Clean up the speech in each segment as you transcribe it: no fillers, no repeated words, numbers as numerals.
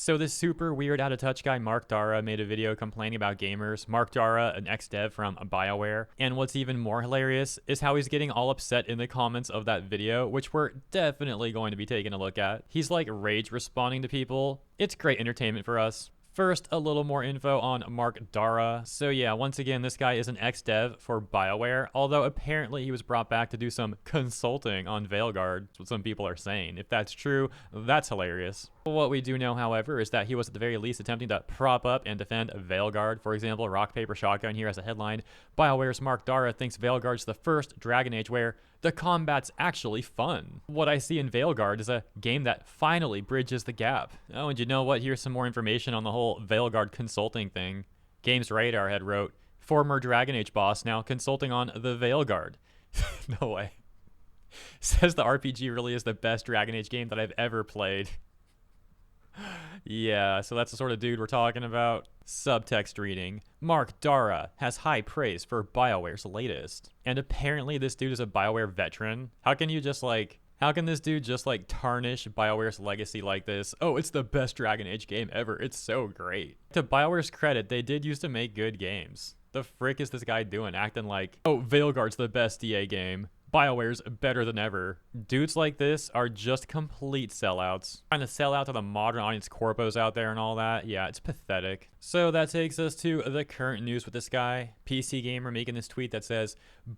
So this super weird out of touch guy, Mark Darrah, made a video complaining about gamers. Mark Darrah, an ex-dev from Bioware. And what's even more hilarious is how he's getting all upset in the comments of that video, which we're definitely going to be taking a look at. He's like rage responding to people. It's great entertainment for us. First, a little more info on Mark Darrah. So yeah, once again, this guy is an ex-dev for Bioware, although apparently he was brought back to do some consulting on Veilguard. That's what some people are saying. If that's true, that's hilarious. What we do know, however, is that he was at the very least attempting to prop up and defend Veilguard. For example, Rock, Paper, Shotgun here as a headline. Bioware's Mark Darrah thinks Veilguard's the first Dragon Age where the combat's actually fun. What I see in Veilguard is a game that finally bridges the gap. Oh, and you know what? Here's some more information on the whole Veilguard consulting thing. Games Radar had wrote, former Dragon Age boss now consulting on the Veilguard. No way. Says the RPG really is the best Dragon Age game that I've ever played. Yeah, so that's the sort of dude we're talking about. Subtext reading. Mark Darrah has high praise for BioWare's latest. And apparently this dude is a BioWare veteran. How can this dude just like tarnish BioWare's legacy like this? Oh, it's the best Dragon Age game ever. It's so great. To BioWare's credit, they did used to make good games. The frick is this guy doing? Acting like, oh, Veilguard's the best EA game. BioWare's better than ever. Dudes like this are just complete sellouts. Trying to sell out to the modern audience corpos out there and all that. Yeah, it's pathetic. So that takes us to the current news with this guy. PC Gamer making this tweet that says,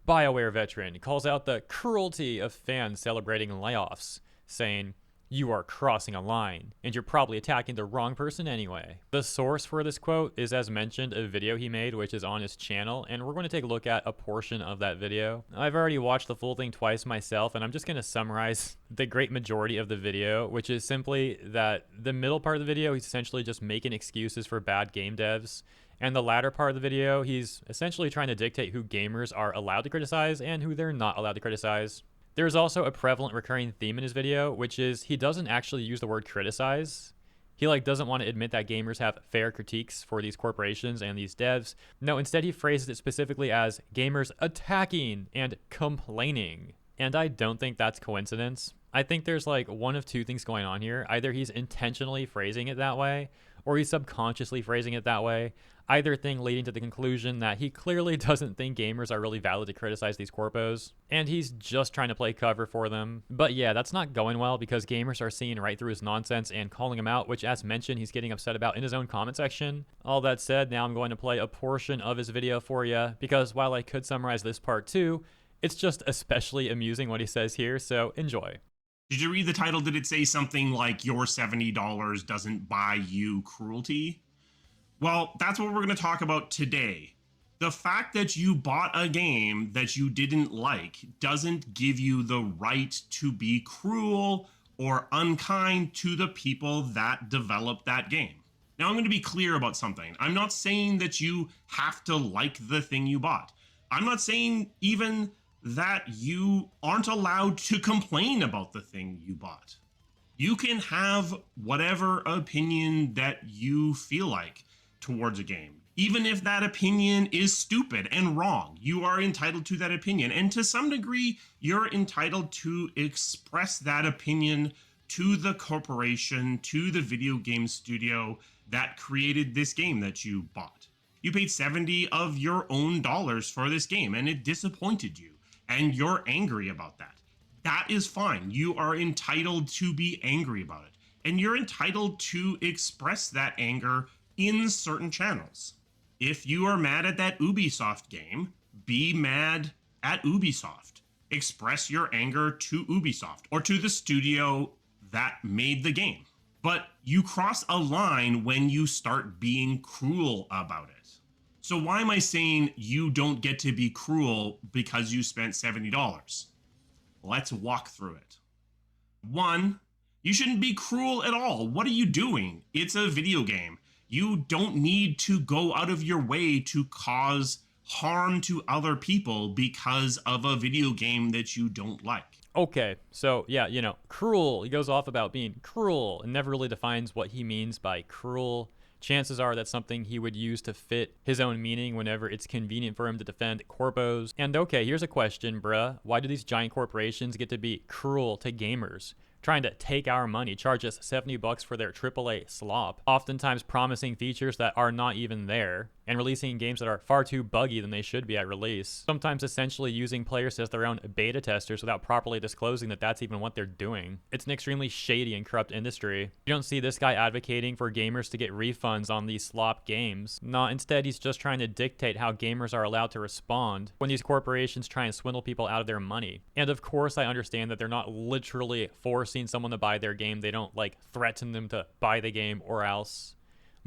BioWare veteran calls out the cruelty of fans celebrating layoffs, saying, you are crossing a line, and you're probably attacking the wrong person anyway. The source for this quote is, as mentioned, a video he made, which is on his channel, and we're going to take a look at a portion of that video. I've already watched the full thing twice myself, and I'm just going to summarize the great majority of the video, which is simply that the middle part of the video, he's essentially just making excuses for bad game devs. And the latter part of the video, he's essentially trying to dictate who gamers are allowed to criticize and who they're not allowed to criticize. There's also a prevalent recurring theme in his video, which is he doesn't actually use the word criticize. He doesn't want to admit that gamers have fair critiques for these corporations and these devs. No, instead he phrases it specifically as gamers attacking and complaining. And I don't think that's coincidence. I think there's one of two things going on here. Either he's intentionally phrasing it that way, or he's subconsciously phrasing it that way. Either thing leading to the conclusion that he clearly doesn't think gamers are really valid to criticize these corpos, and he's just trying to play cover for them. But yeah, that's not going well because gamers are seeing right through his nonsense and calling him out, which as mentioned, he's getting upset about in his own comment section. All that said, now I'm going to play a portion of his video for you because while I could summarize this part too, it's just especially amusing what he says here, so enjoy. Did you read the title? Did it say something like your $70 doesn't buy you cruelty? Well, that's what we're going to talk about today. The fact that you bought a game that you didn't like doesn't give you the right to be cruel or unkind to the people that developed that game. Now, I'm going to be clear about something. I'm not saying that you have to like the thing you bought. I'm not saying even that you aren't allowed to complain about the thing you bought. You can have whatever opinion that you feel like towards a game. Even if that opinion is stupid and wrong, you are entitled to that opinion. And to some degree, you're entitled to express that opinion to the corporation, to the video game studio that created this game that you bought. You paid 70 of your own dollars for this game and it disappointed you. And you're angry about that. That is fine. You are entitled to be angry about it. And you're entitled to express that anger in certain channels. If you are mad at that Ubisoft game, be mad at Ubisoft. Express your anger to Ubisoft or to the studio that made the game. But you cross a line when you start being cruel about it. So why am I saying you don't get to be cruel because you spent $70? Let's walk through it. 1, you shouldn't be cruel at all. What are you doing? It's a video game. You don't need to go out of your way to cause harm to other people because of a video game that you don't like. Okay, so yeah, cruel. He goes off about being cruel and never really defines what he means by cruel. Chances are that's something he would use to fit his own meaning whenever it's convenient for him to defend corpos. And okay, here's a question, bruh. Why do these giant corporations get to be cruel to gamers? trying to take our money, charge us $70 for their AAA slop, oftentimes promising features that are not even there, and releasing games that are far too buggy than they should be at release. Sometimes essentially using players as their own beta testers without properly disclosing that that's even what they're doing. It's an extremely shady and corrupt industry. You don't see this guy advocating for gamers to get refunds on these slop games. No, instead he's just trying to dictate how gamers are allowed to respond when these corporations try and swindle people out of their money. And of course I understand that they're not literally forcing someone to buy their game. They don't like threaten them to buy the game or else.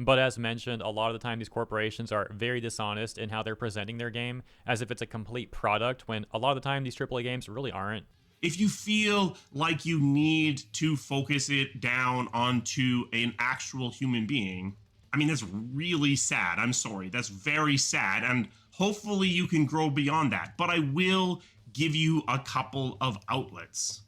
But as mentioned, a lot of the time these corporations are very dishonest in how they're presenting their game as if it's a complete product, when a lot of the time these AAA games really aren't. If you feel like you need to focus it down onto an actual human being, I mean, that's really sad. I'm sorry. That's very sad. And hopefully you can grow beyond that. But I will give you a couple of outlets.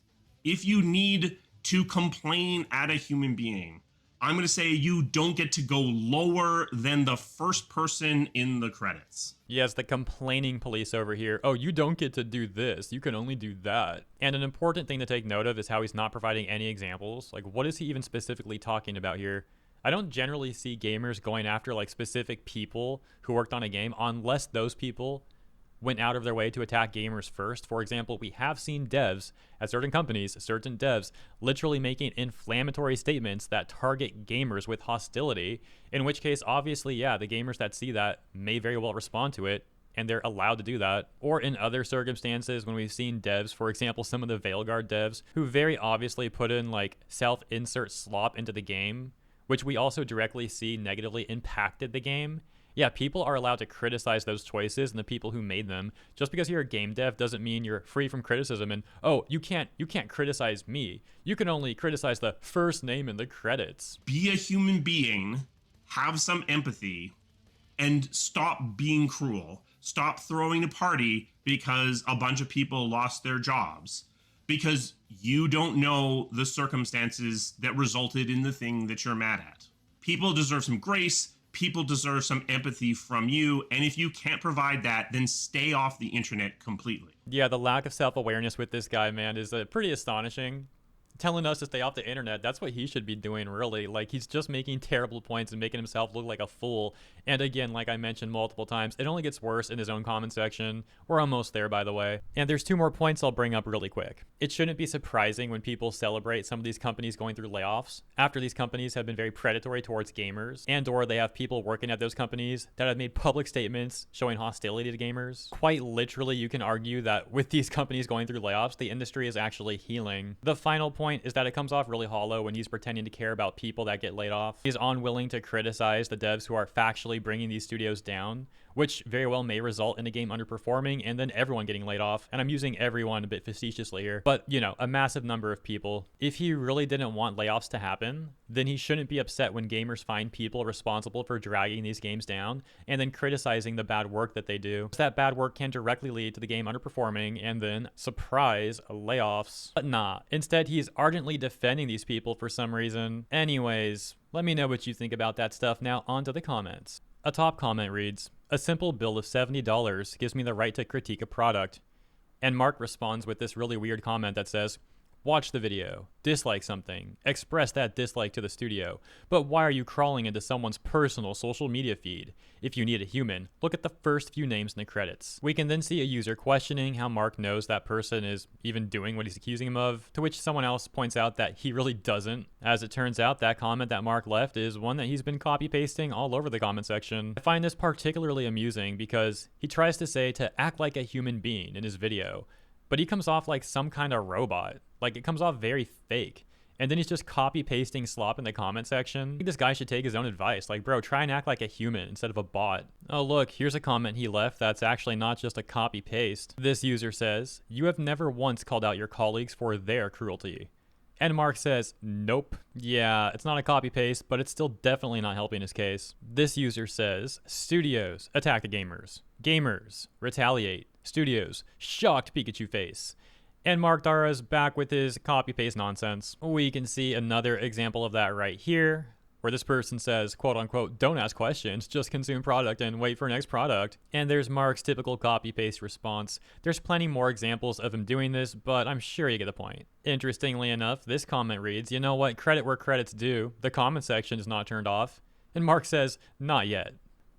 If you need to complain at a human being, I'm going to say you don't get to go lower than the first person in the credits. Yes, the complaining police over here. Oh, you don't get to do this. You can only do that. And an important thing to take note of is how he's not providing any examples. Like, what is he even specifically talking about here? I don't generally see gamers going after like specific people who worked on a game unless those people went out of their way to attack gamers first. For example, we have seen devs at certain companies, certain devs, literally making inflammatory statements that target gamers with hostility, in which case, obviously, yeah, the gamers that see that may very well respond to it, and they're allowed to do that. Or in other circumstances, when we've seen devs, for example, some of the Veilguard devs, who very obviously put in like self-insert slop into the game, which we also directly see negatively impacted the game. Yeah, people are allowed to criticize those choices and the people who made them. Just because you're a game dev doesn't mean you're free from criticism and, oh, you can't criticize me. You can only criticize the first name in the credits. Be a human being, have some empathy, and stop being cruel. Stop throwing a party because a bunch of people lost their jobs. Because you don't know the circumstances that resulted in the thing that you're mad at. People deserve some grace. People deserve some empathy from you. And if you can't provide that, then stay off the internet completely. Yeah, the lack of self-awareness with this guy, man, is pretty astonishing. Telling us to stay off the internet, that's what he should be doing, really. Like, he's just making terrible points and making himself look like a fool. And again, like I mentioned multiple times, it only gets worse in his own comment section. We're almost there, by the way. And there's two more points I'll bring up really quick. It shouldn't be surprising when people celebrate some of these companies going through layoffs after these companies have been very predatory towards gamers, and or they have people working at those companies that have made public statements showing hostility to gamers. Quite literally, you can argue that with these companies going through layoffs, the industry is actually healing. The final point is that it comes off really hollow when he's pretending to care about people that get laid off. He's unwilling to criticize the devs who are factually bringing these studios down, which very well may result in a game underperforming and then everyone getting laid off. And I'm using everyone a bit facetiously here, but you know, a massive number of people. If he really didn't want layoffs to happen, then he shouldn't be upset when gamers find people responsible for dragging these games down and then criticizing the bad work that they do. That bad work can directly lead to the game underperforming and then, surprise, layoffs. But nah, instead he's ardently defending these people for some reason. Anyways, let me know what you think about that stuff. Now on to the comments. A top comment reads, "A simple bill of $70 gives me the right to critique a product." And Mark responds with this really weird comment that says, "Watch the video, dislike something, express that dislike to the studio, but why are you crawling into someone's personal social media feed? If you need a human, look at the first few names in the credits." We can then see a user questioning how Mark knows that person is even doing what he's accusing him of, to which someone else points out that he really doesn't. As it turns out, that comment that Mark left is one that he's been copy-pasting all over the comment section. I find this particularly amusing because he tries to say to act like a human being in his video, but he comes off like some kind of robot. Like, it comes off very fake. And then he's just copy-pasting slop in the comment section. I think this guy should take his own advice. Like, bro, try and act like a human instead of a bot. Oh, look, here's a comment he left that's actually not just a copy-paste. This user says, "You have never once called out your colleagues for their cruelty." And Mark says, "Nope. Yeah, it's not a copy-paste, but it's still definitely not helping his case." This user says, "Studios, attack the gamers. Gamers, retaliate. Studios, shocked Pikachu face." And Mark Darrah is back with his copy-paste nonsense. We can see another example of that right here. where this person says, quote unquote, don't ask questions, just consume product and wait for next product. And there's Mark's typical copy paste response. There's plenty more examples of him doing this, but I'm sure you get the point. Interestingly enough, this comment reads, you know what, credit where credit's due. The comment section is not turned off. And Mark says, not yet.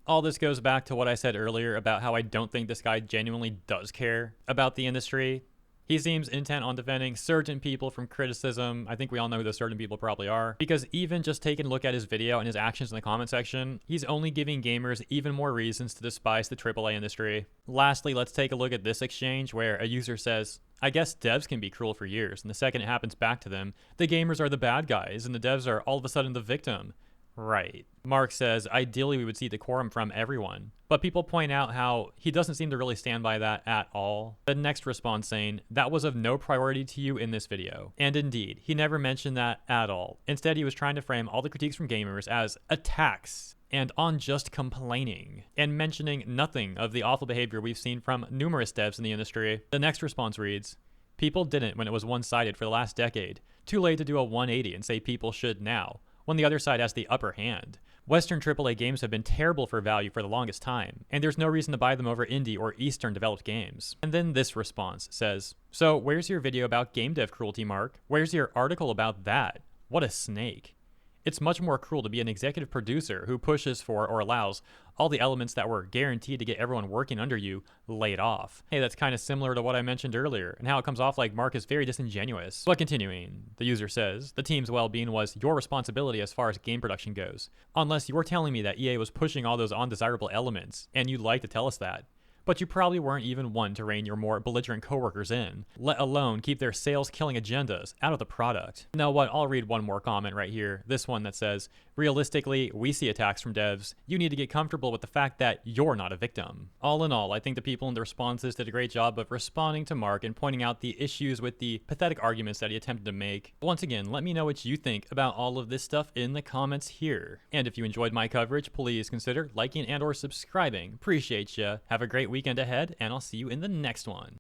All this goes back to what I said earlier about how I don't think this guy genuinely does care about the industry. He seems intent on defending certain people from criticism. I think we all know who those certain people probably are. Because even just taking a look at his video and his actions in the comment section, he's only giving gamers even more reasons to despise the AAA industry. Lastly, let's take a look at this exchange where a user says, I guess devs can be cruel for years, and the second it happens back to them, the gamers are the bad guys, and the devs are all of a sudden the victim. Right. Mark says, ideally we would see decorum from everyone. But people point out how he doesn't seem to really stand by that at all. The next response saying, that was of no priority to you in this video. And indeed, he never mentioned that at all. Instead, he was trying to frame all the critiques from gamers as attacks and unjust complaining, and mentioning nothing of the awful behavior we've seen from numerous devs in the industry. The next response reads, people didn't when it was one-sided for the last decade. Too late to do a 180 and say people should now, when the other side has the upper hand. Western AAA games have been terrible for value for the longest time, and there's no reason to buy them over indie or Eastern developed games. And then this response says, so where's your video about game dev cruelty, Mark? Where's your article about that? What a snake. It's much more cruel to be an executive producer who pushes for or allows all the elements that were guaranteed to get everyone working under you laid off. Hey, that's kind of similar to what I mentioned earlier and how it comes off like Mark is very disingenuous. But continuing, the user says, the team's well-being was your responsibility as far as game production goes. Unless you're telling me that EA was pushing all those undesirable elements, and you'd like to tell us that. But you probably weren't even one to rein your more belligerent coworkers in, let alone keep their sales-killing agendas out of the product. You know what, I'll read one more comment right here, this one that says, realistically, we see attacks from devs. You need to get comfortable with the fact that you're not a victim. All in all, I think the people in the responses did a great job of responding to Mark and pointing out the issues with the pathetic arguments that he attempted to make. Once again, let me know what you think about all of this stuff in the comments here. And if you enjoyed my coverage, please consider liking and or subscribing. Appreciate ya. Have a great weekend ahead, and I'll see you in the next one.